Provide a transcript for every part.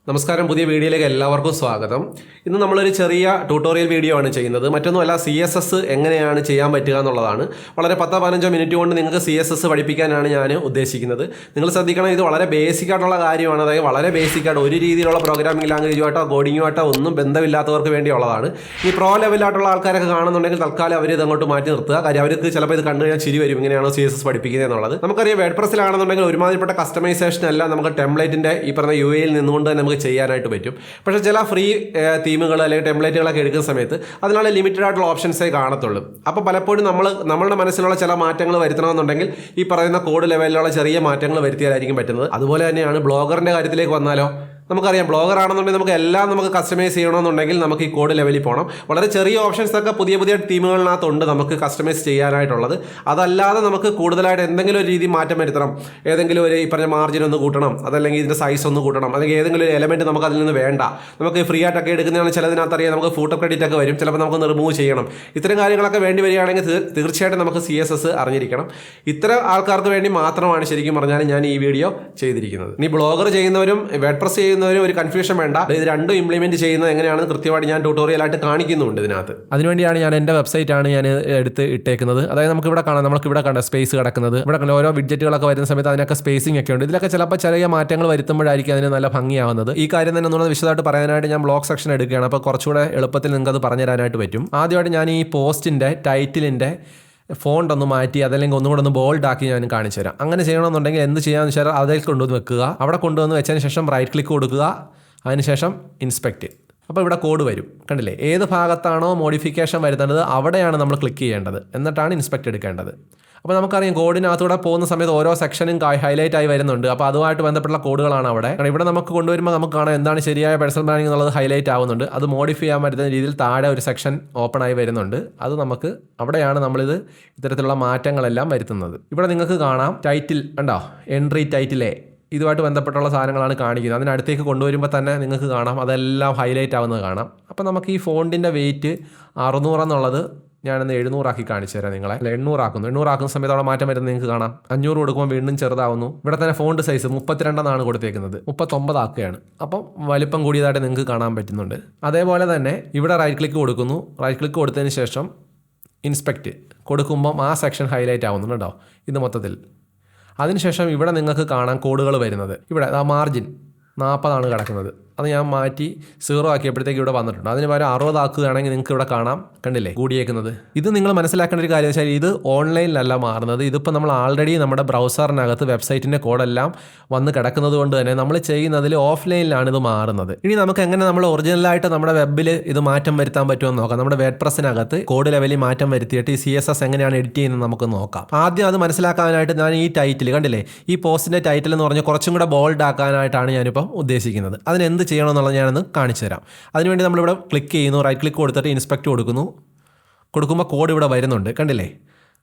നമസ്കാരം, പുതിയ വീഡിയോയിലേക്ക് എല്ലാവർക്കും സ്വാഗതം. ഇന്ന് നമ്മളൊരു ചെറിയ ട്യൂട്ടോറിയൽ വീഡിയോ ആണ് ചെയ്യുന്നത്. മറ്റൊന്നുമല്ല, CSS എങ്ങനെയാണ് ചെയ്യാൻ പറ്റുക എന്നുള്ളതാണ്. വളരെ 10-15 മിനിറ്റ് കൊണ്ട് നിങ്ങൾക്ക് CSS പഠിപ്പിക്കാനാണ് ഞാൻ ഉദ്ദേശിക്കുന്നത്. നിങ്ങൾ ശ്രദ്ധിക്കണം, ഇത് വളരെ ബേസിക് ആയിട്ടുള്ള കാര്യമാണ്. അതായത് വളരെ ബേസിക് ആയിട്ട് ഒരു രീതിയിലുള്ള പ്രോഗ്രാമിംഗ് ലാംഗ്വേജുമായിട്ടോ കോഡിങ്ങുമായിട്ടോ ഒന്നും ബന്ധമില്ലാത്തവർക്ക് വേണ്ടിയുള്ളതാണ്. ഈ പ്രോ ലെവലായിട്ടുള്ള ആൾക്കാരൊക്കെ കാണുന്നുണ്ടെങ്കിൽ തൽക്കാലം അവർ ഇതങ്ങോട്ട് മാറ്റി നിർത്തുക. കാര്യം അവർക്ക് ചിലപ്പോൾ ഇത് കണ്ടു കഴിഞ്ഞാൽ ചിരി വരും, ഇങ്ങനെയാണോ CSS പഠിപ്പിക്കുന്നത് എന്നുള്ളത്. നമുക്കറിയാം, വേഡ്പ്രസ്സിലാണെന്നുണ്ടെങ്കിൽ ഒരുമാതിരിപ്പെട്ട കസ്റ്റമൈസേഷൻ എല്ലാം നമുക്ക് ടെംപ്ലേറ്റിൻ്റെ ഈ പറഞ്ഞ UIയിൽ നിന്നുകൊണ്ട് തന്നെ നമുക്ക് ചെയ്യാനായിട്ട് പറ്റും. പക്ഷേ ചില ഫ്രീ തീമുകൾ അല്ലെങ്കിൽ ടെംപ്ലേറ്റുകളൊക്കെ എടുക്കുന്ന സമയത്ത് അതിനുള്ള ലിമിറ്റഡ് ആയിട്ടുള്ള ഓപ്ഷൻസേ കാണത്തുള്ളൂ. അപ്പോൾ പലപ്പോഴും നമ്മളുടെ മനസ്സിലുള്ള ചില മാറ്റങ്ങൾ വരുത്തണമെന്നുണ്ടെങ്കിൽ ഈ പറയുന്ന കോഡ് ലെവലിലുള്ള ചെറിയ മാറ്റങ്ങൾ വരുത്തിയാലായിരിക്കും പറ്റുന്നത്. അതുപോലെ തന്നെയാണ് ബ്ലോഗറിൻ്റെ കാര്യത്തിലേക്ക് വന്നാലോ. നമുക്കറിയാം, ബ്ലോഗർ ആണെന്നുണ്ടെങ്കിൽ നമുക്ക് എല്ലാം കസ്റ്റമൈസ് ചെയ്യണമെന്നുണ്ടെങ്കിൽ നമുക്ക് ഈ കോഡ് ലെവലിൽ പോകണം. വളരെ ചെറിയ ഓപ്ഷൻസ് ഒക്കെ പുതിയ തീമുകളിനകത്തുണ്ട് നമുക്ക് കസ്റ്റമൈസ് ചെയ്യാനായിട്ടുള്ളത്. അതല്ലാതെ നമുക്ക് കൂടുതലായിട്ട് എന്തെങ്കിലും ഒരു രീതി മാറ്റം വരുത്തണം, ഏതെങ്കിലും ഒരു ഈ പറഞ്ഞ മാർജിൻ ഒന്ന് കൂട്ടണം, അതല്ലെങ്കിൽ ഇതിൻ്റെ സൈസ് ഒന്ന് കൂട്ടണം, അല്ലെങ്കിൽ ഏതെങ്കിലും ഒരു എലമെൻറ്റ് നമുക്ക് അതിൽ നിന്ന് വേണ്ട, നമുക്ക് ഫ്രീ ആയിട്ടൊക്കെ എടുക്കുന്നതാണ് ചിലതിനകത്ത് അറിയാം, നമുക്ക് ഫൂട്ടർ ക്രെഡിറ്റ് ഒക്കെ വരും, ചിലപ്പോൾ നമുക്ക് റിമൂവ് ചെയ്യണം. ഇത്തരം കാര്യങ്ങളൊക്കെ വേണ്ടി വരികയാണെങ്കിൽ തീർച്ചയായിട്ടും നമുക്ക് CSS അറിഞ്ഞിരിക്കണം. ഇത്തരം ആൾക്കാർക്ക് വേണ്ടി മാത്രമാണ് ശരിക്കും പറഞ്ഞാൽ ഞാൻ ഈ വീഡിയോ ചെയ്തിരിക്കുന്നത്. ഇനി ബ്ലോഗർ ചെയ്യുന്നവരും വേഡ്പ്രസ് ചെയ്യുന്നവരും ഒരു കൺഫ്യൂഷൻ വേണ്ട. ഇത് രണ്ടും ഇംപ്ലിമെന്റ് ചെയ്യുന്നത് എങ്ങനെയാണെന്ന് കൃത്യമായിട്ട് ഞാൻ ട്യൂട്ടോറിയലായിട്ട് കാണിക്കുന്നുണ്ട് ഇതിനകത്ത്. അതിനുവേണ്ടിയാണ് ഞാൻ എൻ്റെ വെബ്സൈറ്റാണ് ഞാൻ എടുത്ത് ഇട്ടേക്കുന്നത്. അതായത് നമുക്ക് ഇവിടെ കാണാം, നമുക്ക് ഇവിടെ കണ്ട സ്പേസ് കിടക്കുന്നത്, ഇവിടെ ഓരോ വിഡ്ജറ്റുകളൊക്കെ വരുന്ന സമയത്ത് അതിനൊക്കെ സ്പേസിംഗ് ഒക്കെ ഉണ്ട്. ഇതിലൊക്കെ ചിലപ്പോൾ ചെറിയ മാറ്റങ്ങൾ വരുത്തുമ്പോഴായിരിക്കും അതിന് നല്ല ഭംഗിയാവുന്നത്. ഈ കാര്യം തന്നെ ഒന്നുകൂടെ വിശദമായിട്ട് പറയാനായിട്ട് ഞാൻ ബ്ലോഗ് സെക്ഷൻ എടുക്കുകയാണ്. അപ്പോൾ കുറച്ചുകൂടെ എളുപ്പത്തിൽ നിങ്ങൾക്ക് അത് പറഞ്ഞു തരാനായിട്ട് പറ്റും. ആദ്യമായിട്ട് ഞാൻ ഈ പോസ്റ്റിൻ്റെ ടൈറ്റിലിൻ്റെ ഫോണ്ട് ഒന്ന് മാറ്റി അതല്ലെങ്കിൽ ഒന്നുകൂടെ ഒന്ന് ബോൾഡ് ആക്കി ഞാൻ കാണിച്ചു തരാം. അങ്ങനെ ചെയ്യണമെന്നുണ്ടെങ്കിൽ എന്ത് ചെയ്യാമെന്ന് വെച്ചാൽ അതിൽ കൊണ്ടുവന്ന് വെക്കുക. അവിടെ കൊണ്ടുവന്ന് വെച്ചതിന് ശേഷം റൈറ്റ് ക്ലിക്ക് കൊടുക്കുക, അതിനുശേഷം ഇൻസ്പെക്റ്റ്. അപ്പോൾ ഇവിടെ കോഡ് വരും, കണ്ടില്ലേ? ഏത് ഭാഗത്താണോ മോഡിഫിക്കേഷൻ വരുത്തേണ്ടത് അവിടെയാണ് നമ്മൾ ക്ലിക്ക് ചെയ്യേണ്ടത്, എന്നിട്ടാണ് ഇൻസ്പെക്റ്റ് എടുക്കേണ്ടത്. അപ്പോൾ നമുക്കറിയാം, കോഡിനകത്തൂടെ പോകുന്ന സമയത്ത് ഓരോ സെക്ഷനും ഹൈലൈറ്റ് ആയി വരുന്നുണ്ട്. അപ്പോൾ അതുമായിട്ട് ബന്ധപ്പെട്ട കോഡുകളാണ് അവിടെ. ഇവിടെ നമുക്ക് കൊണ്ടുവരുമ്പോൾ നമുക്ക് കാണാം എന്താണ് ശരിയായ പേഴ്സണൽ ബ്രാൻഡിംഗ് എന്നുള്ളത് ഹൈലൈറ്റ് ആവുന്നുണ്ട്. അത് മോഡിഫൈ ചെയ്യാൻ പറ്റുന്ന രീതിയിൽ താഴെ ഒരു സെക്ഷൻ ഓപ്പൺ ആയി വരുന്നുണ്ട്. അത് നമുക്ക് അവിടെയാണ് നമ്മളിത് ഇത്തരത്തിലുള്ള മാറ്റങ്ങളെല്ലാം വരുത്തുന്നത്. ഇവിടെ നിങ്ങൾക്ക് കാണാം ടൈറ്റിൽ ഉണ്ടോ, എൻട്രി ടൈറ്റിലെ ഇതുമായിട്ട് ബന്ധപ്പെട്ടുള്ള സാധനങ്ങളാണ് കാണിക്കുന്നത്. അതിനടുത്തേക്ക് കൊണ്ടുവരുമ്പോൾ തന്നെ നിങ്ങൾക്ക് കാണാം അതെല്ലാം ഹൈലൈറ്റ് ആവുന്നത് കാണാം. അപ്പോൾ നമുക്ക് ഈ ഫോണ്ടിൻ്റെ വെയിറ്റ് 600 എന്നുള്ളത് ഞാനൊന്ന് 700 ആക്കി കാണിച്ചു തരാം നിങ്ങളെ. 800 ആക്കുന്നു. 800 ആക്കുന്ന സമയത്ത് അവിടെ മാറ്റം വരുന്നത് നിങ്ങൾക്ക് കാണാം. 500 കൊടുക്കുമ്പോൾ വീണ്ടും ചെറുതാവുന്നു. ഇവിടെ തന്നെ ഫോണ്ട് സൈസ് 32 എന്നാണ് കൊടുത്തേക്കുന്നത്, 39 ആക്കുകയാണ്. അപ്പം വലിപ്പം കൂടിയതായിട്ട് നിങ്ങൾക്ക് കാണാൻ പറ്റുന്നുണ്ട്. അതേപോലെ തന്നെ ഇവിടെ റൈറ്റ് ക്ലിക്ക് കൊടുക്കുന്നു. റൈറ്റ് ക്ലിക്ക് കൊടുത്തതിന് ശേഷം ഇൻസ്പെക്റ്റ് കൊടുക്കുമ്പം ആ സെക്ഷൻ ഹൈലൈറ്റ് ആവുന്നുണ്ട് കേട്ടോ, ഇത് മൊത്തത്തിൽ. അതിനുശേഷം ഇവിടെ നിങ്ങൾക്ക് കാണാൻ കോഡുകൾ വരുന്നത്. ഇവിടെ ആ മാർജിൻ 40 കിടക്കുന്നത്, അത് ഞാൻ മാറ്റി 0 ആക്കിയപ്പോഴത്തേക്ക് ഇവിടെ വന്നിട്ടുണ്ട്. അതിന് പകരം 60 ആക്കുകയാണെങ്കിൽ നിങ്ങൾക്ക് ഇവിടെ കാണാം, കണ്ടില്ലേ കൂടിയേക്കുന്നത്. ഇത് നിങ്ങൾ മനസ്സിലാക്കേണ്ട ഒരു കാര്യം വെച്ചാൽ ഇത് ഓൺലൈനിലല്ല മാറുന്നത്. ഇതിപ്പോൾ നമ്മൾ ആൾറെഡി നമ്മുടെ ബ്രൗസറിനകത്ത് വെബ്സൈറ്റിൻ്റെ കോഡെല്ലാം വന്ന് കിടക്കുന്നത് കൊണ്ട് തന്നെ നമ്മൾ ചെയ്യുന്നതിൽ ഓഫ്ലൈനിലാണ് ഇത് മാറുന്നത്. ഇനി നമുക്ക് എങ്ങനെ നമ്മൾ ഒറിജിനലായിട്ട് നമ്മുടെ വെബിൽ ഇത് മാറ്റം വരുത്താൻ പറ്റുമെന്ന് നോക്കാം. നമ്മുടെ വേഡ്പ്രസ്സിനകത്ത് കോഡ് ലെവലിൽ മാറ്റം വരുത്തിയിട്ട് ഈ CSS എങ്ങനെയാണ് എഡിറ്റ് ചെയ്യുന്നത് നമുക്ക് നോക്കാം. ആദ്യം അത് മനസ്സിലാക്കാനായിട്ട് ഞാൻ ഈ ടൈറ്റിൽ കണ്ടില്ലേ, ഈ പോസ്റ്റിൻ്റെ ടൈറ്റിൽ എന്ന് പറഞ്ഞാൽ കുറച്ചും കൂടെ ബോൾഡ് ആക്കാനായിട്ടാണ് ഞാനിപ്പം ഉദ്ദേശിക്കുന്നത്. അതിനെന്ത് ചെയ്യണമെന്നുള്ളത് ഞാനൊന്ന് കാണിച്ചു തരാം. അതിനുവേണ്ടി നമ്മളിവിടെ ക്ലിക്ക് ചെയ്യുന്നു, റൈറ്റ് ക്ലിക്ക് കൊടുത്തിട്ട് ഇൻസ്പെക്റ്റ് കൊടുക്കുമ്പോൾ കോഡ് ഇവിടെ വരുന്നുണ്ട്, കണ്ടില്ലേ?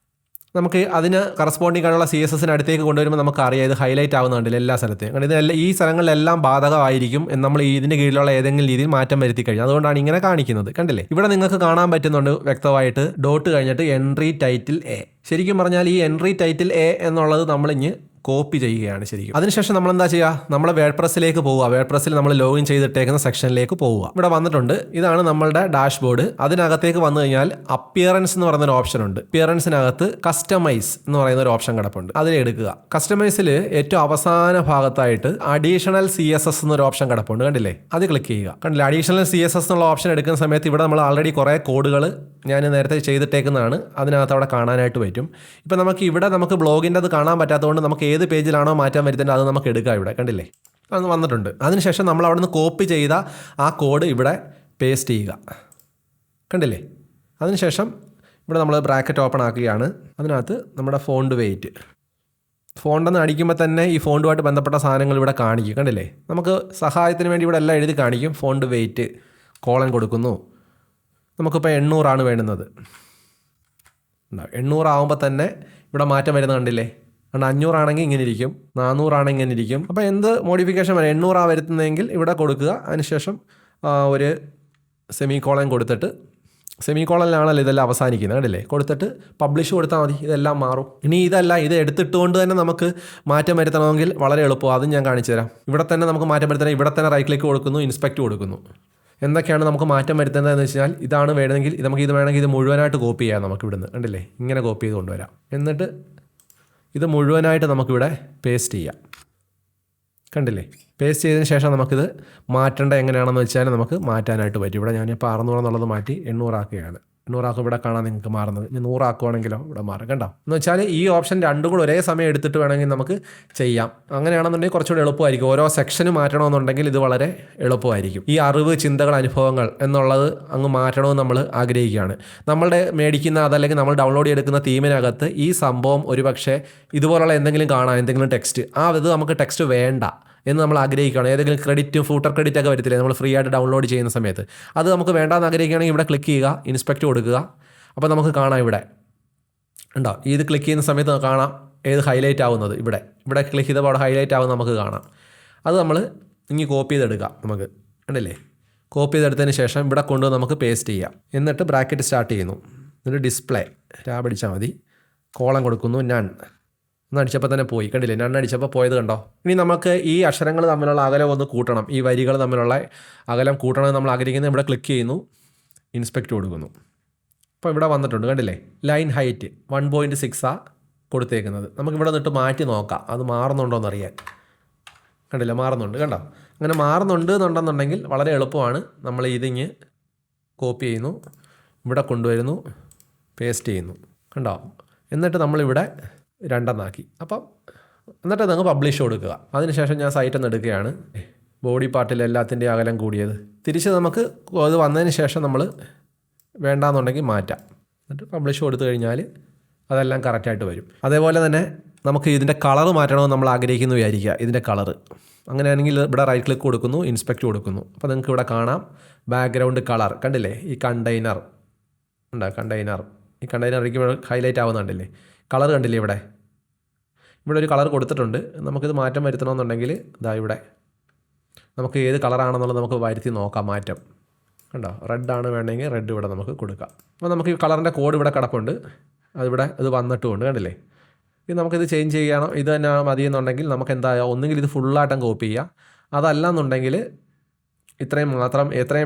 നമുക്ക് അതിന് കറസ്പോണ്ടിങ് ആയിട്ടുള്ള CSS അടുത്തേക്ക് കൊണ്ടുവരുമ്പോൾ നമുക്ക് അറിയാം ഇത് ഹൈലൈറ്റ് ആവുന്നുണ്ടല്ലോ എല്ലാ സ്ഥലത്തെയും. കാരണം ഇതെല്ലാം ഈ സ്ഥലങ്ങളിലെല്ലാം ബാധകമായിരിക്കും നമ്മൾ ഇതിന് കീഴിലുള്ള ഏതെങ്കിലും രീതിയിൽ മാറ്റം വരുത്തി കഴിഞ്ഞു. അതുകൊണ്ടാണ് ഇങ്ങനെ കാണിക്കുന്നത്, കണ്ടില്ലേ? ഇവിടെ നിങ്ങൾക്ക് കാണാൻ പറ്റുന്നുണ്ട് വ്യക്തമായിട്ട് ഡോട്ട് കഴിഞ്ഞിട്ട് എൻട്രി ടൈറ്റിൽ A. ശരിക്കും പറഞ്ഞാൽ ഈ എൻട്രി ടൈറ്റിൽ A എന്നുള്ളത് നമ്മളിഞ്ഞ് കോപ്പി ചെയ്യുകയാണ് ശരിക്കും. അതിനുശേഷം നമ്മൾ എന്താ ചെയ്യുക, നമ്മൾ വേഡ്പ്രസ്സിലേക്ക് പോവുക. വേഡ്പ്രസ്സിൽ നമ്മൾ ലോഗിൻ ചെയ്തിട്ടേക്കുന്ന സെക്ഷനിലേക്ക് പോവുക. ഇവിടെ വന്നിട്ടുണ്ട്, ഇതാണ് നമ്മളുടെ ഡാഷ്ബോർഡ്. അതിനകത്തേക്ക് വന്നു കഴിഞ്ഞാൽ അപ്പിയറൻസ് എന്ന് പറയുന്ന ഒരു ഓപ്ഷൻ ഉണ്ട്. അപ്പിയറൻസിനകത്ത് കസ്റ്റമൈസ് എന്ന് പറയുന്ന ഒരു ഓപ്ഷൻ കിടപ്പുണ്ട്, അതിലെടുക്കുക. കസ്റ്റമൈസിൽ ഏറ്റവും അവസാന ഭാഗത്തായിട്ട് അഡീഷണൽ CSS എന്നൊരു ഓപ്ഷൻ കിടപ്പുണ്ട്, കണ്ടില്ലേ? അത് ക്ലിക്ക് ചെയ്യുക. കണ്ടില്ലേ, അഡീഷണൽ CSS എന്നുള്ള ഓപ്ഷൻ എടുക്കുന്ന സമയത്ത് ഇവിടെ നമ്മൾ ആൾറെഡി കുറേ കോഡുകൾ ഞാൻ നേരത്തെ ചെയ്തിട്ടേക്കുന്നതാണ്, അതിനകത്ത് അവിടെ കാണാനായിട്ട് പറ്റും. ഇപ്പം നമുക്ക് ബ്ലോഗിൻ്റെ അത് കാണാൻ പറ്റാത്തതുകൊണ്ട് നമുക്ക് ഏത് പേജിലാണോ മാറ്റാൻ വരുത്തേണ്ടത് അത് നമുക്ക് എടുക്കാം. ഇവിടെ കണ്ടില്ലേ, അത് വന്നിട്ടുണ്ട്. അതിനുശേഷം നമ്മൾ അവിടെ നിന്ന് കോപ്പി ചെയ്ത ആ കോഡ് ഇവിടെ പേസ്റ്റ് ചെയ്യുക, കണ്ടില്ലേ? അതിനുശേഷം ഇവിടെ നമ്മൾ ബ്രാക്കറ്റ് ഓപ്പൺ ആക്കുകയാണ്. അതിനകത്ത് നമ്മുടെ ഫോണ്ട് വെയിറ്റ്, ഫോണ്ടെന്ന് അടിക്കുമ്പോൾ തന്നെ ഈ ഫോണ്ടുമായിട്ട് ബന്ധപ്പെട്ട സാധനങ്ങൾ ഇവിടെ കാണിക്കും, കണ്ടില്ലേ? നമുക്ക് സഹായത്തിന് വേണ്ടി ഇവിടെ എല്ലാം എഴുതി കാണിക്കും. ഫോണ്ട് വെയിറ്റ് കോളൻ കൊടുക്കുന്നു. നമുക്കിപ്പോൾ 800 വേണ്ടുന്നത്. 800 ആകുമ്പോൾ തന്നെ ഇവിടെ മാറ്റം വരുന്നത് കണ്ടില്ലേ? കാരണം 500 ആണെങ്കിൽ ഇങ്ങനെ ഇരിക്കും, 400 ആണെങ്കിൽ ഇങ്ങനെ ഇരിക്കും. അപ്പോൾ എന്ത് മോഡിഫിക്കേഷൻ വരെ 800 വരുത്തുന്നതെങ്കിൽ ഇവിടെ കൊടുക്കുക. അതിനുശേഷം ഒരു സെമി കോളൻ കൊടുത്തിട്ട് സെമിക്കോളനിലാണല്ലോ ഇതെല്ലാം അവസാനിക്കുന്നത്, കണ്ടില്ലേ? കൊടുത്തിട്ട് പബ്ലിഷ് കൊടുത്താൽ മതി, ഇതെല്ലാം മാറും. ഇനി ഇതല്ല, ഇത് എടുത്തിട്ടുകൊണ്ട് തന്നെ നമുക്ക് മാറ്റം വരുത്തണമെങ്കിൽ വളരെ എളുപ്പമാണ്. അതും ഞാൻ കാണിച്ചു തരാം. ഇവിടെ തന്നെ നമുക്ക് മാറ്റം വരുത്തണം. ഇവിടെ തന്നെ റൈറ്റ് ക്ലിക്ക് കൊടുക്കുന്നു, ഇൻസ്പെക്ട് കൊടുക്കുന്നു. എന്തൊക്കെയാണ് നമുക്ക് മാറ്റം വരുത്തേണ്ടതെന്ന് വെച്ചാൽ, ഇതാണ് വേണമെങ്കിൽ ഇത് വേണമെങ്കിൽ ഇത് മുഴുവനായിട്ട് കോപ്പി ചെയ്യാം. നമുക്ക് ഇവിടുന്ന് കണ്ടില്ലേ, ഇങ്ങനെ കോപ്പി ചെയ്ത് കൊണ്ടുവരാം. എന്നിട്ട് ഇത് മുഴുവനായിട്ട് നമുക്കിവിടെ പേസ്റ്റ് ചെയ്യാം. കണ്ടില്ലേ? പേസ്റ്റ് ചെയ്തതിന് ശേഷം നമുക്കിത് മാറ്റേണ്ട എങ്ങനെയാണെന്ന് വെച്ചാൽ നമുക്ക് മാറ്റാനായിട്ട് പറ്റും. ഇവിടെ ഞാനിപ്പോൾ 600 എന്നുള്ളത് മാറ്റി 800 ആക്കുകയാണ്. 800 ആക്കും ഇവിടെ കാണാൻ നിങ്ങൾക്ക് മാറുന്നത്. ഇനി 100 ആക്കുവാണെങ്കിലോ ഇവിടെ മാറും. കണ്ടോ? എന്ന് വെച്ചാൽ ഈ ഓപ്ഷൻ രണ്ടും കൂടെ ഒരേ സമയം എടുത്തിട്ട് വേണമെങ്കിൽ നമുക്ക് ചെയ്യാം. അങ്ങനെയാണെന്നുണ്ടെങ്കിൽ കുറച്ചുകൂടി എളുപ്പമായിരിക്കും. ഓരോ സെക്ഷന് മാറ്റണമെന്നുണ്ടെങ്കിൽ ഇത് വളരെ എളുപ്പമായിരിക്കും. ഈ അറിവ്, ചിന്തകൾ, അനുഭവങ്ങൾ എന്നുള്ളത് അങ്ങ് മാറ്റണമെന്ന് നമ്മൾ ആഗ്രഹിക്കുകയാണ്. നമ്മളുടെ മേടിക്കുന്ന അതല്ലെങ്കിൽ നമ്മൾ ഡൗൺലോഡ് ചെയ്തെടുക്കുന്ന തീമിനകത്ത് ഈ സംഭവം ഒരുപക്ഷെ ഇതുപോലുള്ള എന്തെങ്കിലും കാണാം, എന്തെങ്കിലും ടെക്സ്റ്റ്. ഇത് നമുക്ക് ടെക്സ്റ്റ് വേണ്ട എന്ന് നമ്മൾ ആഗ്രഹിക്കുകയാണ്. ഏതെങ്കിലും ക്രെഡിറ്റും ഫൂട്ടർ ക്രെഡിറ്റ് ഒക്കെ വരത്തില്ലേ നമ്മൾ ഫ്രീ ആയിട്ട് ഡൗൺലോഡ് ചെയ്യുന്ന സമയത്ത്? അത് നമുക്ക് വേണ്ടാന്ന് ആഗ്രഹിക്കുകയാണെങ്കിൽ ഇവിടെ ക്ലിക്ക് ചെയ്യുക, ഇൻസ്പെക്ട് കൊടുക്കുക. അപ്പോൾ നമുക്ക് കാണാം ഇവിടെ ഉണ്ടോ, ഇത് ക്ലിക്ക് ചെയ്യുന്ന സമയത്ത് കാണാം ഏത് ഹൈലൈറ്റ് ആവുന്നത്. ഇവിടെ ക്ലിക്ക് ചെയ്തപ്പോൾ അവിടെ ഹൈലൈറ്റ് ആവുന്നത് നമുക്ക് കാണാം. അത് നമ്മൾ ഇനി കോപ്പി ചെയ്തെടുക്കാം. നമുക്ക് കണ്ടില്ലേ? കോപ്പി ചെയ്തെടുത്തതിന് ശേഷം ഇവിടെ കൊണ്ടുവന്ന് നമുക്ക് പേസ്റ്റ് ചെയ്യാം. എന്നിട്ട് ബ്രാക്കറ്റ് സ്റ്റാർട്ട് ചെയ്യുന്നു. എന്നിട്ട് ഡിസ്പ്ലേ ടാബ് അടിച്ചാൽ മതി. കോളം കൊടുക്കുന്നു, നൺ. അടിച്ചപ്പോൾ തന്നെ പോയി, കണ്ടില്ലേ? അടിച്ചപ്പോൾ പോയത് കണ്ടോ? ഇനി നമുക്ക് ഈ അക്ഷരങ്ങൾ തമ്മിലുള്ള അകലം ഒന്ന് കൂട്ടണം. ഈ വരികൾ തമ്മിലുള്ള അകലം കൂട്ടണമെന്ന് നമ്മൾ ആഗ്രഹിക്കുന്നത്. ഇവിടെ ക്ലിക്ക് ചെയ്യുന്നു, ഇൻസ്പെക്ട് കൊടുക്കുന്നു. അപ്പോൾ ഇവിടെ വന്നിട്ടുണ്ട്, കണ്ടില്ലേ? ലൈൻ ഹൈറ്റ് 1.6 കൊടുത്തേക്കുന്നത്. നമുക്കിവിടെ നിന്നിട്ട് മാറ്റി നോക്കാം, അത് മാറുന്നുണ്ടോ എന്നറിയാൻ. കണ്ടില്ല? മാറുന്നുണ്ട്, കണ്ടോ? അങ്ങനെ മാറുന്നുണ്ട് എന്നുണ്ടെന്നുണ്ടെങ്കിൽ വളരെ എളുപ്പമാണ്. നമ്മൾ ഇതിങ്ങ് കോപ്പി ചെയ്യുന്നു, ഇവിടെ കൊണ്ടുവരുന്നു, പേസ്റ്റ് ചെയ്യുന്നു, കണ്ടോ? എന്നിട്ട് നമ്മളിവിടെ 2 ആക്കി. അപ്പം എന്നിട്ട് നിങ്ങൾ പബ്ലിഷ് കൊടുക്കുക. അതിനുശേഷം ഞാൻ സൈറ്റിൽ നിന്ന് എടുക്കുകയാണ്. ബോഡി പാർട്ടിൽ എല്ലാത്തിൻ്റെയും അകലം കൂടിയത്. തിരിച്ച് നമുക്ക് അത് വന്നതിന് ശേഷം നമ്മൾ വേണ്ടാന്നുണ്ടെങ്കിൽ മാറ്റാം. എന്നിട്ട് പബ്ലിഷ് കൊടുത്തു കഴിഞ്ഞാൽ അതെല്ലാം കറക്റ്റായിട്ട് വരും. അതേപോലെ തന്നെ നമുക്ക് ഇതിൻ്റെ കളർ മാറ്റണമെന്ന് നമ്മൾ ആഗ്രഹിക്കുന്നു വിചാരിക്കുക. ഇതിൻ്റെ കളറ് അങ്ങനെയാണെങ്കിൽ ഇവിടെ റൈറ്റ് ക്ലിക്ക് കൊടുക്കുന്നു, ഇൻസ്പെക്ട് കൊടുക്കുന്നു. അപ്പോൾ നിങ്ങൾക്ക് ഇവിടെ കാണാം ബാക്ക്ഗ്രൗണ്ട് കളർ. കണ്ടില്ലേ? ഈ കണ്ടെയ്നർ ഉണ്ട്, ഈ കണ്ടെയ്നറിലേക്ക് ഹൈലൈറ്റ് ആവുന്നുണ്ടല്ലേ? കളർ കണ്ടില്ലേ? ഇവിടെ ഒരു കളർ കൊടുത്തിട്ടുണ്ട്. നമുക്കിത് മാറ്റം വരുത്തണമെന്നുണ്ടെങ്കിൽ ഇവിടെ നമുക്ക് ഏത് കളറാണെന്നുള്ളത് നമുക്ക് വരുത്തി നോക്കാം. മാറ്റം കണ്ടോ? റെഡാണ് വേണമെങ്കിൽ റെഡ് ഇവിടെ നമുക്ക് കൊടുക്കാം. അപ്പോൾ നമുക്ക് ഈ കളറിൻ്റെ കോഡ് ഇവിടെ കിടപ്പുണ്ട്. ഇത് വന്നിട്ടുമുണ്ട്, കണ്ടില്ലേ? ഇത് നമുക്കിത് ചേഞ്ച് ചെയ്യണം. ഇത് തന്നെ മതിയെന്നുണ്ടെങ്കിൽ നമുക്ക് ഒന്നുകിൽ ഇത് ഫുള്ളായിട്ടും കോപ്പി ചെയ്യാം. അതല്ലാന്നുണ്ടെങ്കിൽ എത്രയും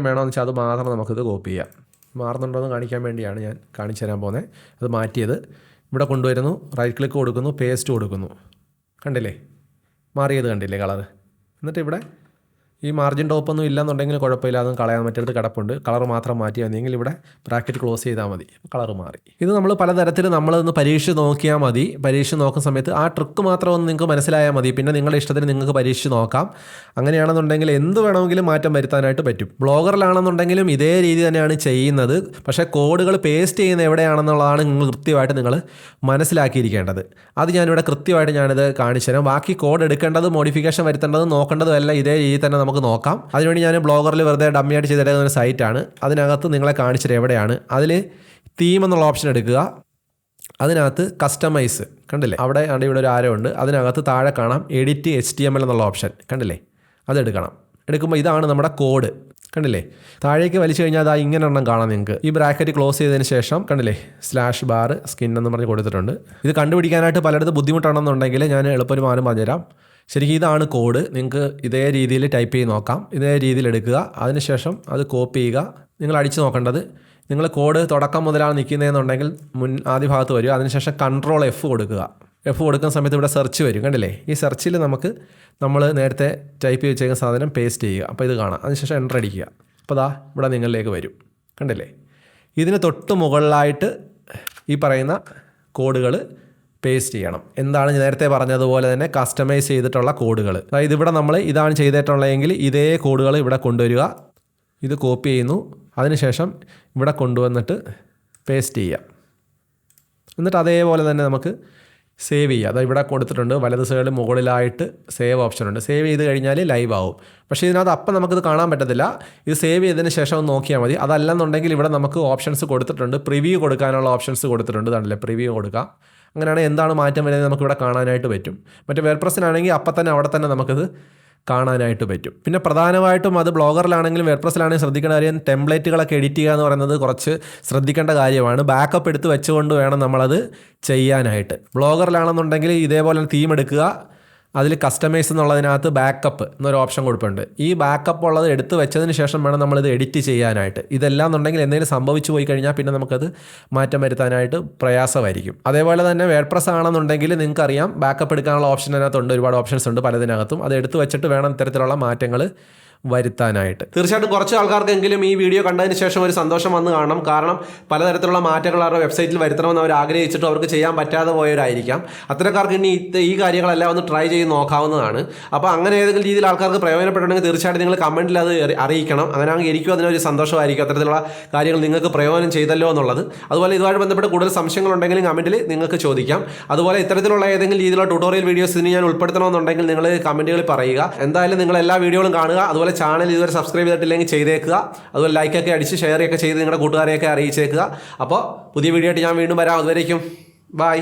വേണമെന്ന് വെച്ചാൽ അത് മാത്രം നമുക്കിത് കോപ്പി ചെയ്യാം. മാറുന്നുണ്ടോ എന്ന് കാണിക്കാൻ വേണ്ടിയാണ് ഞാൻ കാണിച്ചു തരാൻ പോകുന്നത്. അത് മാറ്റിയത് ഇവിടെ കൊണ്ടുവരുന്നു, റൈറ്റ് ക്ലിക്ക് കൊടുക്കുന്നു, പേസ്റ്റ് കൊടുക്കുന്നു. കണ്ടില്ലേ? മാറിയത് കണ്ടില്ലേ കളർ? എന്നിട്ട് ഇവിടെ ഈ മാർജിൻ ടോപ്പൊന്നും ഇല്ലെന്നുണ്ടെങ്കിൽ കുഴപ്പമില്ല, അതും കളയാൻ മറ്റടുത്ത് കിടപ്പുണ്ട്. കളർ മാത്രം മാറ്റി വന്നെങ്കിൽ ഇവിടെ ബ്രാക്കറ്റ് ക്ലോസ് ചെയ്താൽ മതി, കളർ മാറി. ഇത് നമ്മൾ പലതരത്തിൽ നമ്മളൊന്ന് പരീക്ഷിച്ച് നോക്കിയാൽ മതി. പരീക്ഷിച്ച് നോക്കുന്ന സമയത്ത് ആ ട്രിക്ക് മാത്രം ഒന്ന് നിങ്ങൾക്ക് മനസ്സിലായാൽ മതി. പിന്നെ നിങ്ങളുടെ ഇഷ്ടത്തിന് നിങ്ങൾക്ക് പരീക്ഷിച്ച് നോക്കാം. അങ്ങനെയാണെന്നുണ്ടെങ്കിൽ എന്ത് വേണമെങ്കിലും മാറ്റം വരുത്താനായിട്ട് പറ്റും. ബ്ലോഗറിലാണെന്നുണ്ടെങ്കിലും ഇതേ രീതി തന്നെയാണ് ചെയ്യുന്നത്. പക്ഷേ കോഡുകൾ പേസ്റ്റ് ചെയ്യുന്ന എവിടെയാണെന്നുള്ളതാണ് നിങ്ങൾ കൃത്യമായിട്ട് മനസ്സിലാക്കിയിരിക്കേണ്ടത്. അത് ഞാനിവിടെ കൃത്യമായിട്ട് ഞാനിത് കാണിച്ചു തരാം. ബാക്കി കോഡ് എടുക്കേണ്ടത്, മോഡിഫിക്കേഷൻ വരുത്തേണ്ടത്, നോക്കേണ്ടതും എല്ലാം ഇതേ രീതി തന്നെ നമുക്ക് നോക്കാം. അതിനുവേണ്ടി ഞാൻ ബ്ലോഗറിൽ വെറുതെ ഡമ്മിയായിട്ട് ചെയ്തെടുക്കുന്ന ഒരു സൈറ്റാണ്. അതിനകത്ത് നിങ്ങളെ കാണിച്ചിട്ട് എവിടെയാണ് അതിൽ തീം എന്നുള്ള ഓപ്ഷൻ എടുക്കുക. അതിനകത്ത് കസ്റ്റമൈസ് കണ്ടില്ലേ? ഇവിടെ ഒരു ആരോ ഉണ്ട്. അതിനകത്ത് താഴെ കാണാം എഡിറ്റ് HTML എന്നുള്ള ഓപ്ഷൻ, കണ്ടില്ലേ? അതെടുക്കണം. എടുക്കുമ്പോൾ ഇതാണ് നമ്മുടെ കോഡ്, കണ്ടില്ലേ? താഴേക്ക് വലിച്ചു കഴിഞ്ഞാൽ ഇങ്ങനെ എണ്ണം കാണാം നിങ്ങൾക്ക്. ഈ ബ്രാക്കറ്റ് ക്ലോസ് ചെയ്തതിന് ശേഷം കണ്ടില്ലേ /ബാർ സ്കിൻ എന്ന് പറഞ്ഞ് കൊടുത്തിട്ടുണ്ട്. ഇത് കണ്ടുപിടിക്കാനായിട്ട് പലയിടത്ത് ബുദ്ധിമുട്ടാണെന്നുണ്ടെങ്കിൽ ഞാൻ എളുപ്പം മാനം പറഞ്ഞുതരാം. ശരിക്കും ഇതാണ് കോഡ്. നിങ്ങൾക്ക് ഇതേ രീതിയിൽ ടൈപ്പ് ചെയ്ത് നോക്കാം. ഇതേ രീതിയിൽ എടുക്കുക. അതിനുശേഷം അത് കോപ്പി ചെയ്യുക. നിങ്ങൾ അടിച്ച് നോക്കേണ്ടത്, നിങ്ങൾ കോഡ് തുടക്കം മുതലാണ് നിൽക്കുന്നതെന്നുണ്ടെങ്കിൽ ആദ്യ ഭാഗത്ത് വരിക. അതിനുശേഷം Ctrl F കൊടുക്കുക. F കൊടുക്കുന്ന സമയത്ത് ഇവിടെ സെർച്ച് വരും, കണ്ടില്ലേ? ഈ സെർച്ചിൽ നമ്മൾ നേരത്തെ ടൈപ്പ് ചെയ്ത് വെച്ചേക്കുന്ന സാധനം പേസ്റ്റ് ചെയ്യുക. അപ്പോൾ ഇത് കാണാം. അതിനുശേഷം എൻ്റർ അടിക്കുക. അപ്പോൾ ഇവിടെ നിങ്ങളിലേക്ക് വരും, കണ്ടില്ലേ? ഇതിന് തൊട്ട് മുകളിലായിട്ട് ഈ പറയുന്ന കോഡുകൾ പേസ്റ്റ് ചെയ്യണം. എന്താണ് നേരത്തെ പറഞ്ഞതുപോലെ തന്നെ കസ്റ്റമൈസ് ചെയ്തിട്ടുള്ള കോഡുകൾ. അതായത് ഇവിടെ നമ്മൾ ഇതാണ് ചെയ്തിട്ടുള്ളതെങ്കിൽ ഇതേ കോഡുകൾ ഇവിടെ കൊണ്ടുവരിക. ഇത് കോപ്പി ചെയ്യുന്നു. അതിനുശേഷം ഇവിടെ കൊണ്ടുവന്നിട്ട് പേസ്റ്റ് ചെയ്യുക. എന്നിട്ട് അതേപോലെ തന്നെ നമുക്ക് സേവ് ചെയ്യുക. അതായത് ഇവിടെ കൊടുത്തിട്ടുണ്ട് വലത് സൈഡിൽ മുകളിലായിട്ട് സേവ് ഓപ്ഷൻ ഉണ്ട്. സേവ് ചെയ്ത് കഴിഞ്ഞാൽ ലൈവ് ആവും. പക്ഷേ ഇതിനകത്ത് അപ്പം നമുക്കിത് കാണാൻ പറ്റത്തില്ല. ഇത് സേവ് ചെയ്തതിന് ശേഷം ഒന്ന് നോക്കിയാൽ മതി. അതല്ലെന്നുണ്ടെങ്കിൽ ഇവിടെ നമുക്ക് ഓപ്ഷൻസ് കൊടുത്തിട്ടുണ്ട്. പ്രിവ്യൂ കൊടുക്കാനുള്ള ഓപ്ഷൻസ് കൊടുത്തിട്ടുണ്ട്. ഇതാണല്ലേ പ്രിവ്യൂ കൊടുക്കാം. അങ്ങനെയാണെങ്കിൽ എന്താണ് മാറ്റം വരുന്നത് നമുക്കിവിടെ കാണാനായിട്ട് പറ്റും. മറ്റേ വേർപ്രസ്സിനാണെങ്കിൽ അപ്പം തന്നെ അവിടെ തന്നെ നമുക്കിത് കാണാനായിട്ട് പറ്റും. പിന്നെ പ്രധാനമായിട്ടും അത് ബ്ലോഗറിലാണെങ്കിലും വേർഡ്പ്രസ്സിലാണെങ്കിലും ശ്രദ്ധിക്കേണ്ട കാര്യം ടെംപ്ലേറ്റുകളൊക്കെ എഡിറ്റ് ചെയ്യുക എന്ന് പറയുന്നത് കുറച്ച് ശ്രദ്ധിക്കേണ്ട കാര്യമാണ്. ബാക്കപ്പ് എടുത്ത് വെച്ചുകൊണ്ട് വേണം നമ്മളത് ചെയ്യാനായിട്ട്. ബ്ലോഗറിലാണെന്നുണ്ടെങ്കിൽ ഇതേപോലെ തീം എടുക്കുക, അതിൽ കസ്റ്റമൈസ് എന്നുള്ളതിനകത്ത് ബാക്കപ്പ് എന്നൊരു ഓപ്ഷൻ കൊടുപ്പുണ്ട്. ഈ ബാക്കപ്പ് ഉള്ളത് എടുത്ത് വെച്ചതിന് ശേഷം വേണം നമ്മളിത് എഡിറ്റ് ചെയ്യാനായിട്ട്. ഇതെല്ലാം എന്നുണ്ടെങ്കിൽ എന്തെങ്കിലും സംഭവിച്ചു പോയി കഴിഞ്ഞാൽ പിന്നെ നമുക്കത് മാറ്റം വരുത്താനായിട്ട് പ്രയാസമായിരിക്കും. അതേപോലെ തന്നെ വേർഡ്പ്രസ് ആണെന്നുണ്ടെങ്കിൽ നിങ്ങൾക്കറിയാം ബാക്കപ്പ് എടുക്കാനുള്ള ഓപ്ഷൻ അതിനകത്തുണ്ട്, ഒരുപാട് ഓപ്ഷൻസ് ഉണ്ട് പലതിനകത്തും. അത് എടുത്ത് വെച്ചിട്ട് വേണം ഇത്തരത്തിലുള്ള മാറ്റങ്ങൾ വരുത്താനായിട്ട്. തീർച്ചയായിട്ടും കുറച്ച് ആൾക്കാർക്കെങ്കിലും ഈ വീഡിയോ കണ്ടതിന് ശേഷം ഒരു സന്തോഷം വന്ന് കാണണം. കാരണം പലതരത്തിലുള്ള മാറ്റങ്ങൾ അവരുടെ വെബ്സൈറ്റിൽ വരുത്തണമെന്ന് അവർ ആഗ്രഹിച്ചിട്ട് അവർക്ക് ചെയ്യാൻ പറ്റാതെ പോയവരായിരിക്കാം. അത്തരക്കാർക്ക് ഇനി ഈ കാര്യങ്ങളെല്ലാം ഒന്ന് ട്രൈ ചെയ്ത് നോക്കാവുന്നതാണ്. അപ്പോൾ അങ്ങനെ ഏതെങ്കിലും രീതിയിൽ ആൾക്കാർക്ക് പ്രയോജനപ്പെടണമെങ്കിൽ തീർച്ചയായിട്ടും നിങ്ങൾ കമൻറ്റിൽ അത് അറിയിക്കണം. അങ്ങനെയാണെങ്കിൽ എനിക്കും അതിനൊരു സന്തോഷമായിരിക്കും, അത്തരത്തിലുള്ള കാര്യങ്ങൾ നിങ്ങൾക്ക് പ്രയോജനം ചെയ്തല്ലോ എന്നുള്ളത്. അതുപോലെ ഇതുമായി ബന്ധപ്പെട്ട് കൂടുതൽ സംശയങ്ങളുണ്ടെങ്കിലും കമൻറ്റിൽ നിങ്ങൾക്ക് ചോദിക്കാം. അതുപോലെ ഇത്തരത്തിലുള്ള ഏതെങ്കിലും രീതിയിലുള്ള ട്യൂട്ടോറിയൽ വീഡിയോസ് ഇനി ഞാൻ ഉൾപ്പെടുത്തണമെന്നുണ്ടെങ്കിൽ നിങ്ങൾ കമൻറ്റുകളിൽ പറയുക. എന്തായാലും നിങ്ങൾ എല്ലാ വീഡിയോകളും കാണുക. അതുപോലെ ചാനൽ ഇതുവരെ സബ്സ്ക്രൈബ് ചെയ്തിട്ടില്ലെങ്കിൽ ചെയ്തേക്കുക. അതുപോലെ ലൈക്കൊക്കെ അടിച്ച് ഷെയറൊക്കെ ചെയ്ത് നിങ്ങളുടെ കൂട്ടുകാരെയൊക്കെ അറിയിച്ചേക്കുക. അപ്പോൾ പുതിയ വീഡിയോ ആയിട്ട് ഞാൻ വീണ്ടും വരാം. അതുവരേക്കും ബൈ.